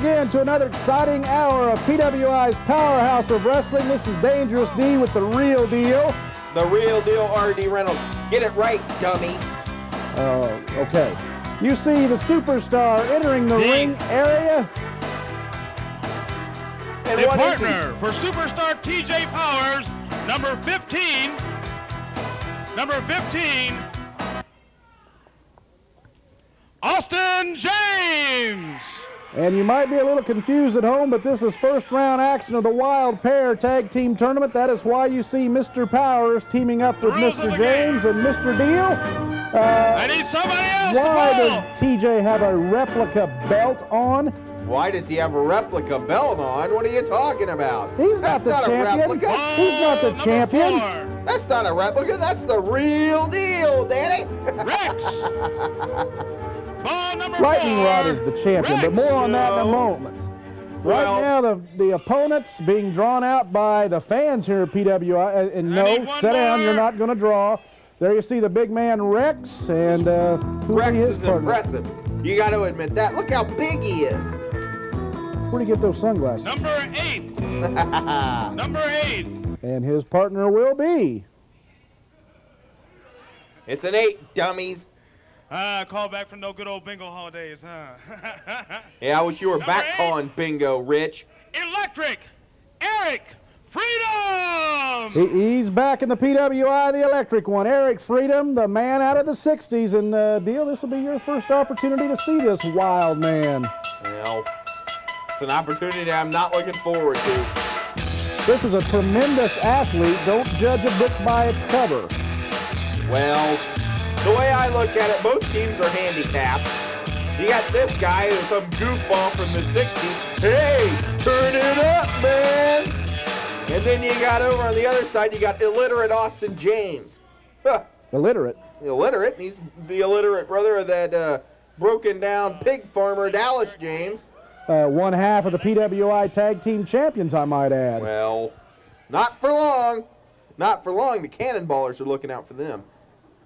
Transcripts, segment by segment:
Again to another exciting hour of PWI's Powerhouse of Wrestling. This is Dangerous D with the real deal. The real deal, R.D. Reynolds. Get it right, dummy. Okay. You see the superstar entering the ring area. And the partner for superstar TJ Powers, number 15, Austin James. And you might be a little confused at home, but this is first round action of the Wild Pair Tag Team Tournament. That is why you see Mr. Powers teaming up with Mr. James and Mr. Deal. I need somebody else. Why does TJ have a replica belt on? Why does he have a replica belt on? What are you talking about? He's not the champion. He's not the champion. 4. That's not a replica. That's the real deal, Danny. Rex. Ball number Lightning 4. Rod is the champion, but more on that in a moment. Right now, the opponents being drawn out by the fans here at PWI. And no, sit down, you're not going to draw. There you see the big man Rex, and Rex is impressive. You got to admit that. Look how big he is. Where'd he get those sunglasses? Number 8. Number 8. And his partner will be. It's an 8, dummies. Call back from no good old bingo holidays, huh? Yeah, I wish you were Number back 8. calling bingo, Rich. Electric Eric Freedom. He's back in the PWI, the electric one. Eric Freedom, the man out of the 60s. And Deal, this will be your first opportunity to see this wild man. Well, it's an opportunity I'm not looking forward to. This is a tremendous athlete. Don't judge a book by its cover. Well, the way I look at it, both teams are handicapped. You got this guy who's some goofball from the 60s. Hey, turn it up, man! And then you got over on the other side, you got illiterate Austin James. Huh. Illiterate? Illiterate. He's the illiterate brother of that broken down pig farmer, Dallas James. One half of the PWI Tag Team Champions, I might add. Well, not for long. Not for long. The Cannonballers are looking out for them.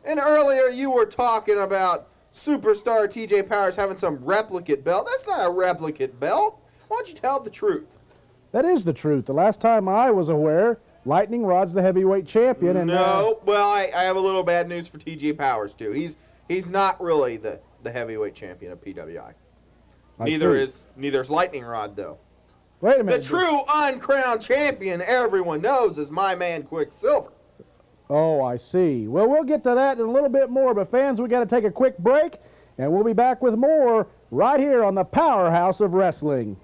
And earlier you were talking about superstar TJ Powers having some replicate belt. That's not a replicate belt. Why don't you tell the truth? That is the truth. The last time I was aware, Lightning Rod's the heavyweight champion. And, no, well, I have a little bad news for TJ Powers, too. He's not really the heavyweight champion of PWI. Neither is Lightning Rod, though. Wait a minute. The true uncrowned champion everyone knows is my man Quicksilver. Oh, I see. Well, we'll get to that in a little bit more, but fans, we got to take a quick break, and we'll be back with more right here on the Powerhouse of Wrestling.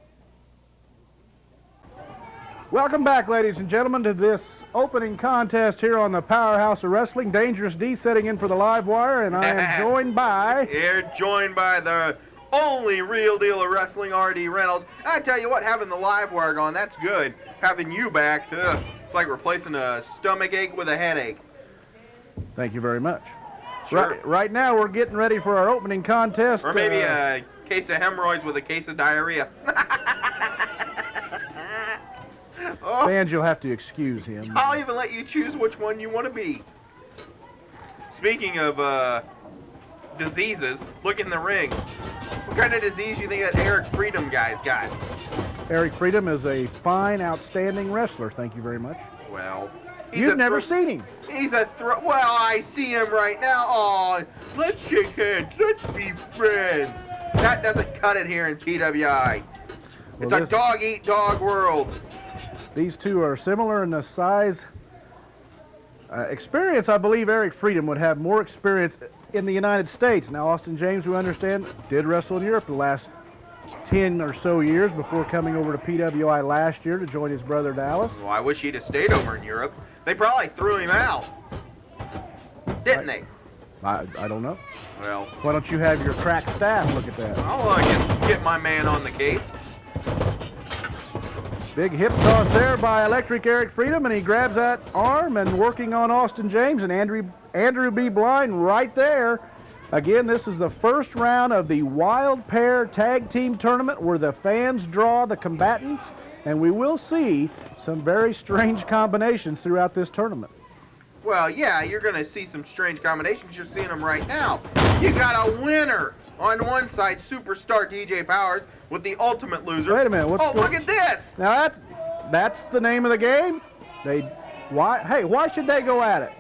Welcome back, ladies and gentlemen, to this opening contest here on the Powerhouse of Wrestling. Dangerous D setting in for the live wire, and I am joined by... You're joined by the only real deal of wrestling, R.D. Reynolds. I tell you what, having the live wire on, that's good. Having you back, it's like replacing a stomach ache with a headache. Thank you very much. Sure. Right now, we're getting ready for our opening contest. Or maybe a case of hemorrhoids with a case of diarrhea. Oh, Fans, you'll have to excuse him. I'll even let you choose which one you want to be. Speaking of diseases, look in the ring. What kind of disease do you think that Eric Freedom guy's got? Eric Freedom is a fine, outstanding wrestler. Thank you very much. Well, you've never seen him. He's a well, I see him right now. Oh, let's shake hands. Let's be friends. That doesn't cut it here in PWI. It's a dog-eat-dog world. These two are similar in the size. Experience, I believe Eric Freedom would have more experience in the United States. Now, Austin James, we understand, did wrestle in Europe the last 10 or so years before coming over to PWI last year to join his brother Dallas. Well, I wish he'd have stayed over in Europe. They probably threw him out. Didn't they? I don't know. Well, why don't you have your crack staff look at that? I'll get my man on the case. Big hip toss there by Electric Eric Freedom, and he grabs that arm and working on Austin James and Andrew B. Blind right there. Again, this is the first round of the Wild Pair Tag Team Tournament where the fans draw the combatants, and we will see some very strange combinations throughout this tournament. Well, yeah, you're going to see some strange combinations. You're seeing them right now. You got a winner On one side, superstar TJ Powers with the ultimate loser. Wait a minute. Oh, look at this. Now that's the name of the game. Why should they go at it?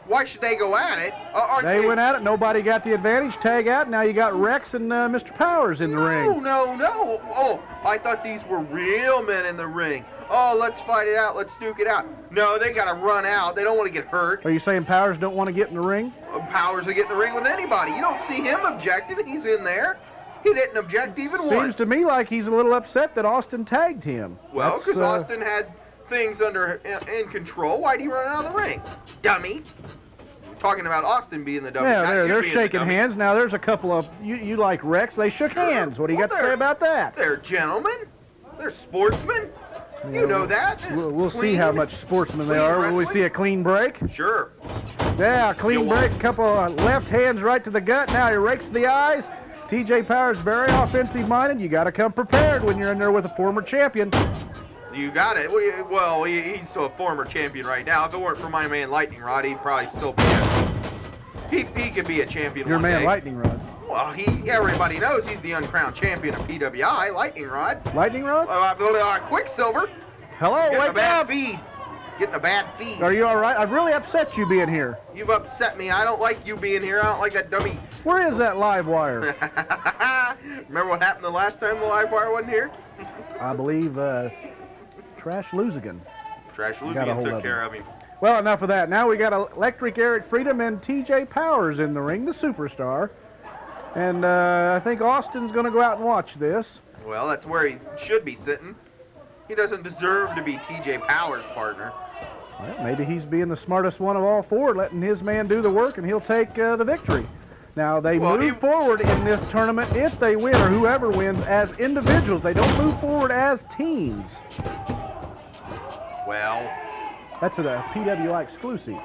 Why should they go at it? They went at it. Nobody got the advantage. Tag out. Now you got Rex and Mr. Powers in the ring. No. Oh, I thought these were real men in the ring. Oh, let's fight it out. Let's duke it out. No, they got to run out. They don't want to get hurt. Are you saying Powers don't want to get in the ring? Powers will get in the ring with anybody. You don't see him objecting. He's in there. He didn't object even once. Seems to me like he's a little upset that Austin tagged him. Well, because Austin had things in control. Why'd he run out of the ring? Dummy. We're talking about Austin being the dummy. Yeah, they're shaking hands. Now there's a couple of, you like Rex, they shook hands. What do you got to say about that? They're gentlemen. They're sportsmen. You know that. We'll see how much sportsmen they are. Will we see a clean break? Sure. Yeah, clean break. A couple of left hands right to the gut. Now he rakes the eyes. TJ Powers very offensive minded. You got to come prepared when you're in there with a former champion. You got it. Well, he's a former champion right now. If it weren't for my man Lightning Rod, he'd probably still be he could be a champion. Your one man day. Lightning Rod. Well, everybody knows he's the uncrowned champion of PWI, Lightning Rod. Lightning Rod? Quicksilver. Hello, wake up. Getting a bad feed. Are you all right? I've really upset you being here. You've upset me. I don't like you being here. I don't like that dummy. Where is that live wire? Remember what happened the last time the live wire wasn't here? I believe Trash Lusigan. Trash Lusigan took care of him. Well, enough of that. Now we got Electric Eric Freedom and TJ Powers in the ring, the superstar. And I think Austin's going to go out and watch this. Well, that's where he should be sitting. He doesn't deserve to be TJ Powers' partner. Well, maybe he's being the smartest one of all four, letting his man do the work, and he'll take the victory. Now, they move forward in this tournament if they win, or whoever wins, as individuals. They don't move forward as teams. Well, that's a PWI exclusive.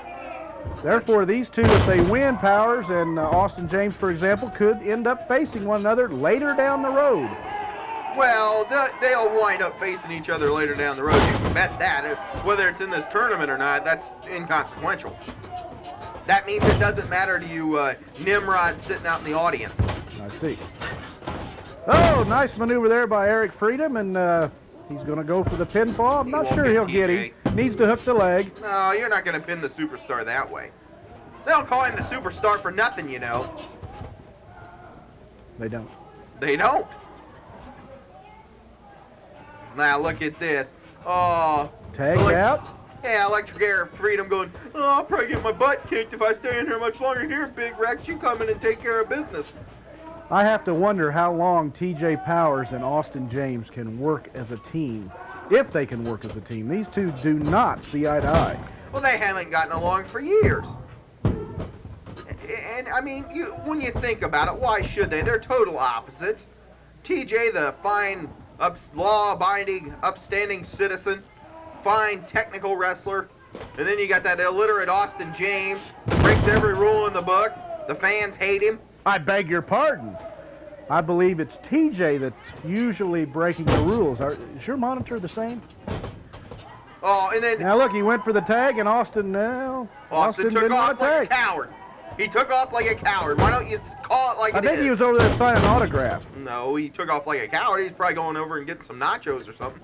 Therefore, these two, if they win, Powers and Austin James, for example, could end up facing one another later down the road. Well, they'll wind up facing each other later down the road. You can bet that. Whether it's in this tournament or not, that's inconsequential. That means it doesn't matter to you, Nimrod sitting out in the audience. I see. Oh, nice maneuver there by Eric Freedom, and he's going to go for the pinfall. I'm not sure he'll get him. Needs to hook the leg. No, you're not going to pin the superstar that way. They don't call him the superstar for nothing, you know. They don't. They don't. Now look at this. Oh. Tag out. Yeah, Electric Eric Freedom going, oh, I'll probably get my butt kicked if I stay in here much longer. Here, Big Rex, you come in and take care of business. I have to wonder how long TJ Powers and Austin James can work as a team, if they can work as a team. These two do not see eye to eye. Well, they haven't gotten along for years. And, I mean, when you think about it, why should they? They're total opposites. TJ, the fine, law-abiding, upstanding citizen, fine technical wrestler, and then you got that illiterate Austin James, breaks every rule in the book. The fans hate him. I beg your pardon. I believe it's TJ that's usually breaking the rules. Is your monitor the same? Oh, and then... Now look, he went for the tag, and Austin took off like a coward. He took off like a coward. Why don't you call it like it is? I think he was over there signing an autograph. No, he took off like a coward. He's probably going over and getting some nachos or something.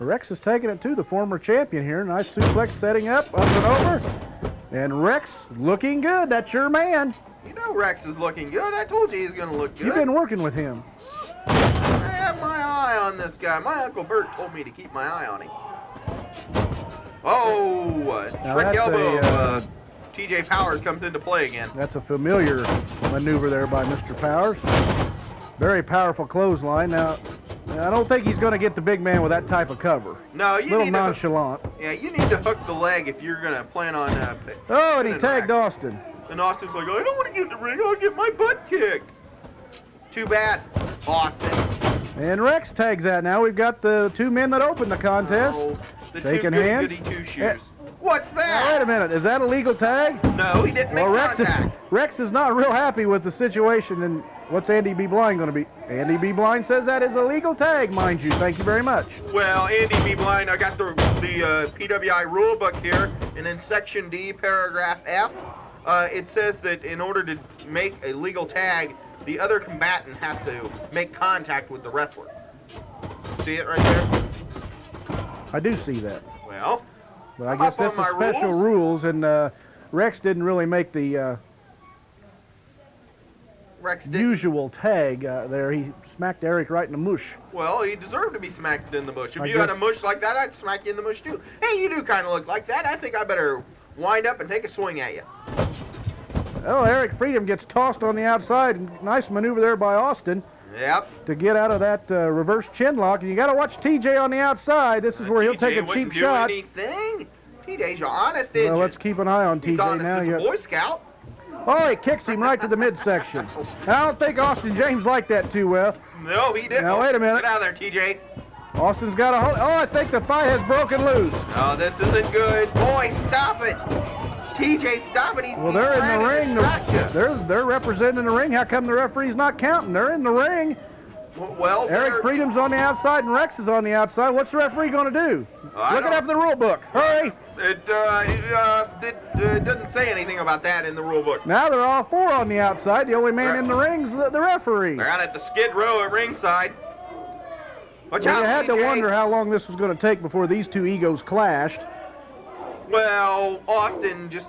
Rex is taking it to the former champion here. Nice suplex setting up and over. And Rex looking good. That's your man. You know Rex is looking good. I told you he's going to look good. You've been working with him. I have my eye on this guy. My Uncle Bert told me to keep my eye on him. Oh, trick elbow. TJ Powers comes into play again. That's a familiar maneuver there by Mr. Powers. Very powerful clothesline. Now, I don't think he's going to get the big man with that type of cover. No, you little need nonchalant. Yeah, you need to hook the leg if you're going to plan on. Oh, and he tagged Austin. And Austin's like, I don't want to get in the ring. I'll get my butt kicked. Too bad, Austin. And Rex tags out. Now we've got the two men that opened the contest. Oh, the shaking hands. Goody two-shoes. What's that? Now, wait a minute. Is that a legal tag? No, he didn't make contact. Rex is not real happy with the situation. And what's Andy B. Blind going to be? Andy B. Blind says that is a legal tag, mind you. Thank you very much. Well, Andy B. Blind, I got the PWI rule book here, and in Section D, Paragraph F, it says that in order to make a legal tag, the other combatant has to make contact with the wrestler. See it right there? I do see that. Well, But I I'm guess up on this is my special rules, and Rex didn't really make the Rex did. usual tag there. He smacked Eric right in the mush. Well, he deserved to be smacked in the mush. If I you had a guess- mush like that, I'd smack you in the mush too. Hey, you do kind of look like that. I think I better wind up and take a swing at you. Oh, Eric Freedom gets tossed on the outside. Nice maneuver there by Austin Yep. to get out of that reverse chin lock. And you got to watch TJ on the outside. This is where he'll take a cheap wouldn't do shot. anything. TJ's your honest engine. Well, let's keep an eye on He's TJ honest now. as a You- Boy Scout. Oh, he kicks him right to the midsection. And I don't think Austin James liked that too well. No, he didn't. Now, wait a minute. Get out of there, TJ. Austin's got a hold. Oh, I think the fight has broken loose. Oh, this isn't good. Boy, stop it. TJ, stop it. He's Well, they're trying in the to ring. distract you. They're representing the ring. How come the referee's not counting? They're in the ring. Well, Eric Freedom's on the outside and Rex is on the outside. What's the referee going to do? I Look it don't- up in the rule book. Hurry. It doesn't say anything about that in the rule book. Now they're all four on the outside. The only man in the ring's the referee. They're out at the skid row at ringside. Watch Well, out, you had to TJ. wonder how long this was going to take before these two egos clashed. Well, Austin just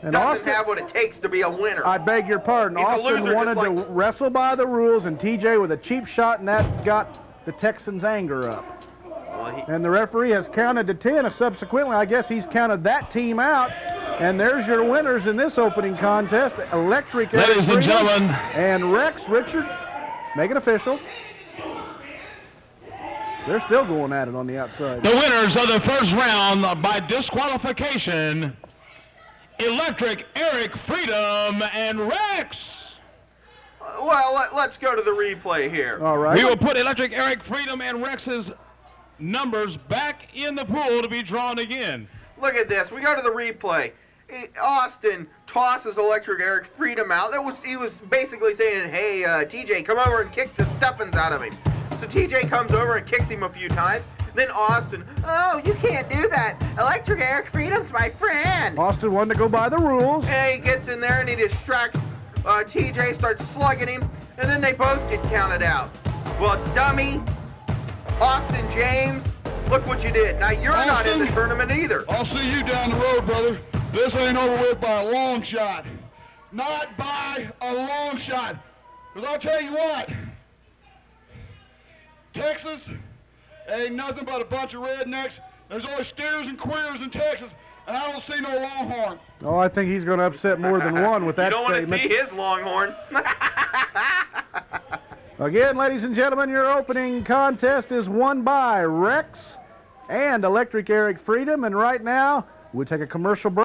And doesn't Austin- have what it takes to be a winner. I beg your pardon. He's a Austin loser, wanted just to like- wrestle by the rules, and TJ with a cheap shot, and that got the Texans' anger up. Well, And the referee has counted to 10, and subsequently, I guess he's counted that team out. And there's your winners in this opening contest. Electric Ladies Eric and Freeman gentlemen. and Rex Richard. Make it official. They're still going at it on the outside. The winners of the first round by disqualification, Electric Eric Freedom and Rex. well, let's go to the replay here. All right. We will put Electric Eric Freedom and Rex's numbers back in the pool to be drawn again. Look at this. We go to the replay. Austin tosses Electric Eric Freedom out. He was basically saying, hey, TJ, come over and kick the stuffings out of him. So TJ comes over and kicks him a few times. Then Austin, oh, you can't do that. Electric Eric Freedom's my friend. Austin wanted to go by the rules. And he gets in there and he distracts TJ, starts slugging him, and then they both get counted out. Well, dummy, Austin James, look what you did. Now you're not in the Austin? tournament either. I'll see you down the road, brother. This ain't over with by a long shot. Not by a long shot. Because I'll tell you what, Texas ain't nothing but a bunch of rednecks. There's only steers and queers in Texas, and I don't see no longhorns. Oh, I think he's going to upset more than one with You that don't want to statement. see his longhorn. Again, ladies and gentlemen, your opening contest is won by Rex and Electric Eric Freedom. And right now, we'll take a commercial break.